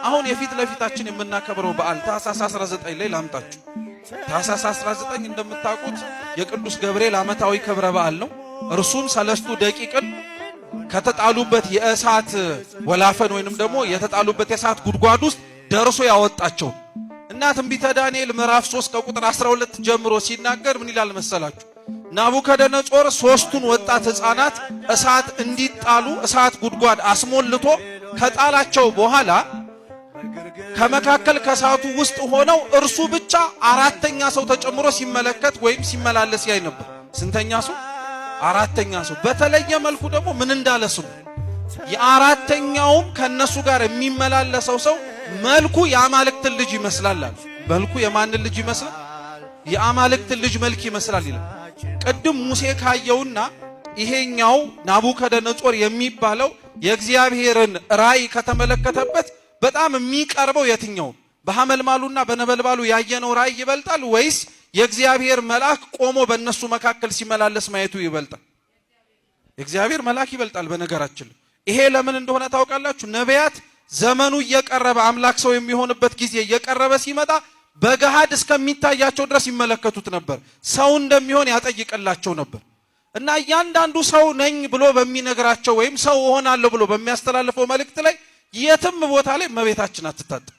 አሁን የፊት ለፊታችን የምናከብረው በዓል ታኅሳስ 19 ላይ ላምጣችሁ። ታኅሳስ 19 እንደምታውቁት የቅዱስ ገብርኤል ዓመታዊ ክብረ በዓል ነው። እርሱም 3 ደቂቅን ከተጣሉበት የእሳት ወላፈን ወይንም ደግሞ የተጣሉበት የእሳት ጉድጓድ ውስጥ ደርሶ ያወጣቸው እና ትንቢተ ዳንኤል ምዕራፍ 3 ከቁጥር 12 ጀምሮ ሲናገር ምን ይላል መሰላችሁ? ናቡከደነጾር 3ቱን ወጣት ሕፃናት እሳት እንዲጣሉ እሳት ጉድጓድ አስሞልቶ ከጣላቸው በኋላ ከመካከል ከእሳቱ ውስጥ ሆነው እርሱ ብቻ 4ኛ ሰው ተጨምሮ ሲመለከት ወይም ሲመላለስ ያይ ነበር። ስንተኛ ሰው? 4ኛ ሰው። በተለየ መልኩ ደግሞ ምን እንዳለ ስሙ። የ4ኛውም ከነሱ ጋር የሚመላለሰው ሰው መልኩ የአማልክትን ልጅ ይመስላል አለ። መልኩ የማንን ልጅ ይመስላል? የአማልክትን ልጅ መልክ ይመስላል ይላል። ቅድም ሙሴ ካየውና ይሄኛው ናቡከደነጾር የሚባለው የእግዚአብሔርን ራእይ ከተመለከተበት በጣም የሚቀርበው የትኛው? በሐመልማሉና በነበልባሉ ያየነው ራእይ ይበልጣል ወይስ የእግዚአብሔር መልአክ ቆሞ በእነሱ መካከል ሲመላለስ ማየቱ ይበልጣል? የእግዚአብሔር መልአክ ይበልጣል። በነገራችን ይሄ ለምን እንደሆነ ታውቃላችሁ? ነቢያት ዘመኑ እየቀረበ አምላክ ሰው የሚሆንበት ጊዜ እየቀረበ ሲመጣ በገሃድ እስከሚታያቸው ድረስ ይመለከቱት ነበር። ሰው እንደሚሆን ያጠይቅላቸው ነበር እና እያንዳንዱ ሰው ነኝ ብሎ በሚነግራቸው ወይም ሰው እሆናለሁ ብሎ በሚያስተላልፈው መልእክት ላይ የትም ቦታ ላይ እመቤታችን አትታጣም።